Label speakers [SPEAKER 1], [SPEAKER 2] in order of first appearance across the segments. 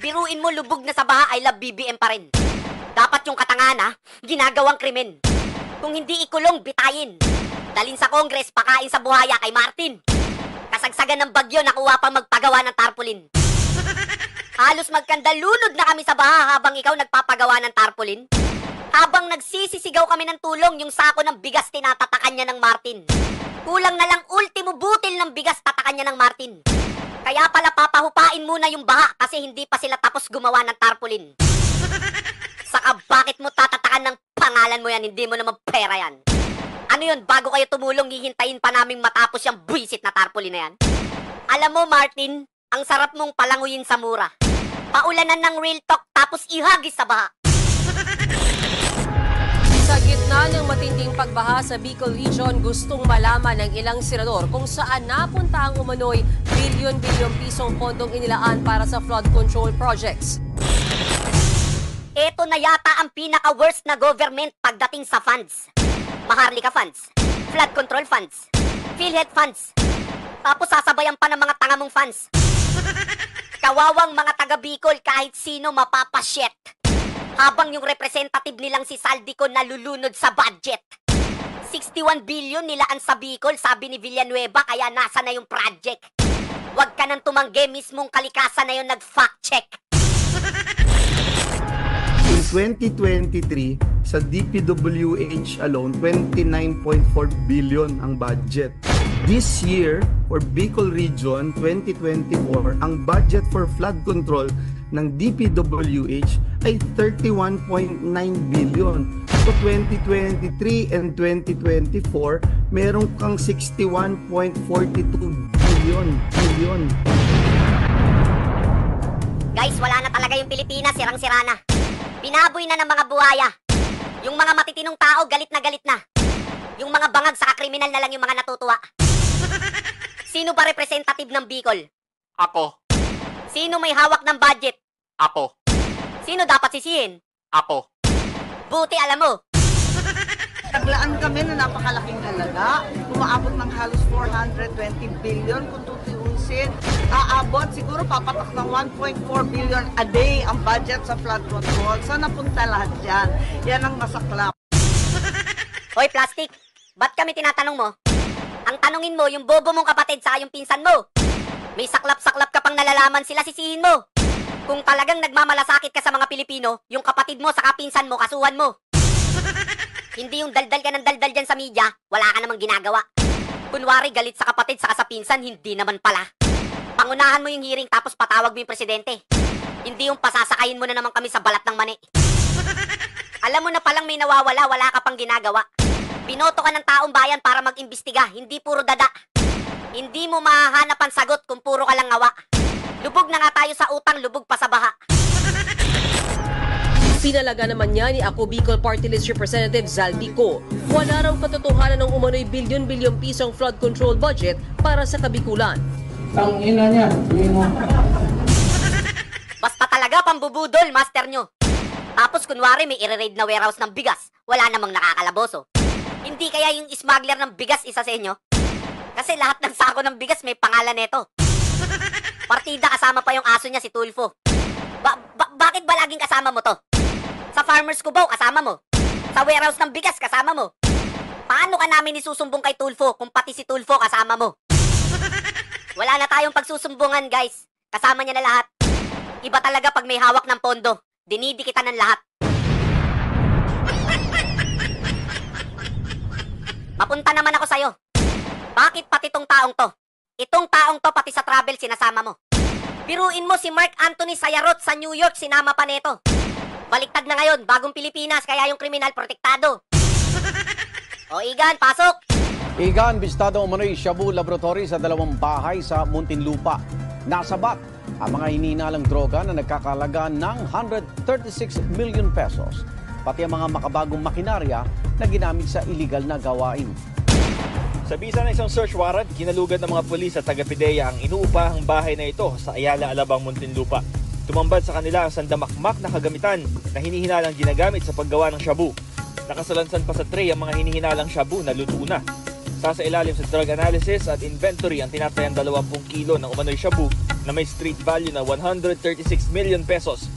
[SPEAKER 1] Biruin mo, lubog na sa baha, I love BBM pa rin. Dapat yung katangana, ginagawang krimen. Kung hindi ikulong, bitayin. Dalin sa Congress, pakain sa buhaya kay Martin. Kasagsagan ng bagyo, nakuha pang magpagawa ng tarpaulin. Halos magkandalunod na kami sa baha habang ikaw nagpapagawa ng tarpaulin. Habang nagsisisigaw kami ng tulong, yung sako ng bigas tinatatakan niya ng Martin. Kulang na lang ultimo butil ng bigas tatakan niya ng Martin. Kaya pala papahupain muna yung baha kasi hindi pa sila tapos gumawa ng tarpaulin. Saka bakit mo tatatakan ng pangalan mo yan, hindi mo naman pera yan. Ano yun, bago kayo tumulong, hihintayin pa namin matapos yung buwisit na tarpaulin na yan? Alam mo Martin, ang sarap mong palanguyin sa mura. Paulanan ng real talk tapos ihagis sa baha.
[SPEAKER 2] Sa gitna ng matinding pagbaha sa Bicol Region, gustong malaman ng ilang senador kung saan napunta ang umano'y bilyon-bilyong pisong pondong inilaan para sa flood control projects.
[SPEAKER 1] Ito na yata ang pinaka-worst na government pagdating sa funds. Maharlika funds, flood control funds, PhilHealth funds, tapos sasabayan pa ng mga tanga mong funds. Kawawang mga taga Bicol kahit sino mapapasyet. Habang yung representative nilang si Saldico nalulunod sa budget. 61 billion nilaan sa Bicol, sabi ni Villanueva, kaya nasa na yung project. Huwag ka nang tumanggi, mismong kalikasan na yung nag-fact check.
[SPEAKER 3] In 2023, sa DPWH alone, 29.4 billion ang budget. This year, for Bicol Region 2024, ang budget for flood control ng DPWH ay 31.9 billion. So 2023 and 2024, meron kang 61.42 billion.
[SPEAKER 1] Guys, wala na talaga yung Pilipinas, sirang-sira na. Binaboy na ng mga buhaya. Yung mga matitinong tao, galit na. Yung mga bangag sa kriminal na lang yung mga natutuwa. Sino ba representative ng Bicol?
[SPEAKER 4] Ako.
[SPEAKER 1] Sino may hawak ng budget?
[SPEAKER 4] Ako.
[SPEAKER 1] Sino dapat sisihin?
[SPEAKER 4] Ako.
[SPEAKER 1] Buti alam mo.
[SPEAKER 5] Naglaan kami na napakalaking halaga. Umaabot ng halos 420 billion kung tutuusin. Aabot, siguro papatak ng 1.4 billion a day ang budget sa flood control. Saan napunta lahat yan? Yan ang masaklap.
[SPEAKER 1] Hoy, plastic, ba't kami tinatanong mo? Ang tanungin mo, yung bobo mong kapatid sa yung pinsan mo. May saklap-saklap ka pang nalalaman, sila sisihin mo. Kung talagang nagmamalasakit ka sa mga Pilipino, yung kapatid mo sa kapinsan mo, kasuhan mo. Hindi yung daldal ka ng daldal dyan sa media, wala ka namang ginagawa. Kunwari galit sa kapatid saka sa pinsan, hindi naman pala. Pangunahan mo yung hearing tapos patawag mo yung presidente. Hindi yung pasasakayin mo na naman kami sa balat ng mani. Alam mo na palang may nawawala, wala ka pang ginagawa. Binoto ka ng taong bayan para mag-imbestiga, hindi puro dada. Hindi mo mahahanap ang sagot kung puro ka lang ngawa. Lubog na nga tayo sa utang, lubog pa sa baha.
[SPEAKER 2] Pinalaga naman niya ni Ako Bicol Party List Representative Zaldico. Wala raw katotohanan ng umano'y bilyon-bilyong pisong flood control budget para sa Kabikulan.
[SPEAKER 6] Ang ina niya, mo.
[SPEAKER 1] Basta talaga pambubudol, master nyo. Tapos kunwari may i-raid na warehouse ng bigas, wala namang nakakalaboso. Hindi kaya yung smuggler ng bigas isa sa inyo? Kasi lahat ng sako ng bigas may pangalan nito. Partida kasama pa yung aso niya, si Tulfo. Bakit ba laging kasama mo to? Sa Farmers Cubao, kasama mo. Sa warehouse ng bigas, kasama mo. Paano ka namin isusumbong kay Tulfo kung pati si Tulfo kasama mo? Wala na tayong pagsusumbungan, guys. Kasama niya na lahat. Iba talaga pag may hawak ng pondo. Dinidikitan ng lahat. Papunta naman ako sa'yo. Bakit pati tong taong to? Itong taong to pati sa travel sinasama mo. Biruin mo si Mark Anthony Sayarot sa New York, sinama pa neto. Baliktad na ngayon, bagong Pilipinas, kaya yung kriminal protektado. O Igan, pasok!
[SPEAKER 7] Igan, bistado umano'y Shabu Laboratory sa 2 bahay sa Muntinlupa. Nasabat ang mga hinihinalang droga na nagkakalaga ng 136 million pesos. Pati ang mga makabagong makinarya na ginamit sa illegal na gawain.
[SPEAKER 8] Sa bisa ng isang search warrant, kinalugad ng mga pulis at taga-PIDEA ang inuupahang bahay na ito sa Ayala, Alabang, Muntinlupa. Tumambad sa kanila ang sandamakmak na kagamitan na hinihinalang ginagamit sa paggawa ng shabu. Nakasalansan pa sa tray ang mga hinihinalang shabu na luto na. Sa ilalim sa drug analysis at inventory ang tinatayang 20 kilo ng umano'y shabu na may street value na 136 million pesos.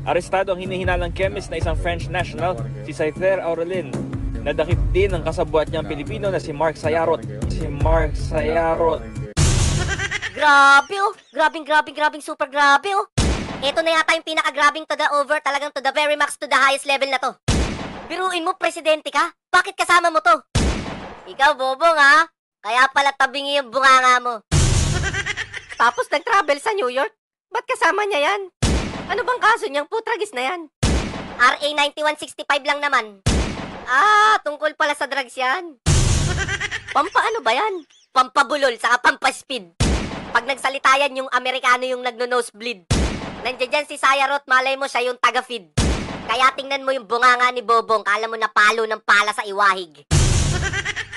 [SPEAKER 8] Arestado ang hinihinalang chemist na isang French national, si Saither Aurelin. Nadakip din ang kasabwat niyang Pilipino na si Mark Sayarot.
[SPEAKER 1] Grabe oh. Grabing super grabe oh. Ito na yata yung pinaka-grabbing to the over, talagang to the very max to the highest level na to. Biruin mo, presidente ka? Bakit kasama mo to? Ikaw, bobong ha? Kaya pala tabingi yung bunganga mo.
[SPEAKER 2] Tapos nag-travel sa New York? Ba't kasama niya yan? Ano bang kaso niyang putragis na yan?
[SPEAKER 1] RA 9165 lang naman. Tungkol pala sa drugs yan.
[SPEAKER 2] Pampaano ba yan?
[SPEAKER 1] Pampabulol, saka pampaspeed. Pag nagsalita yan, yung Amerikano yung nagno-nosebleed. Nandiyan dyan si Sayarot, malay mo siya yung taga-feed. Kaya tingnan mo yung bunganga ni Bobong, kala mo na palo ng pala sa iwahig.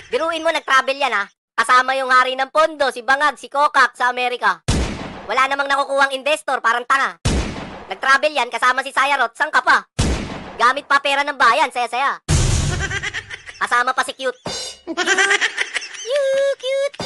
[SPEAKER 1] Biruin mo, nag-travel yan ha. Kasama yung hari ng pondo, si Bangag, si Kokak sa Amerika. Wala namang nakukuhang investor, parang tanga. Nag-travel yan, kasama si Sayarot, saan ka pa? Gamit pa pera ng bayan, saya-saya. Kasama pa si Cute. Cute!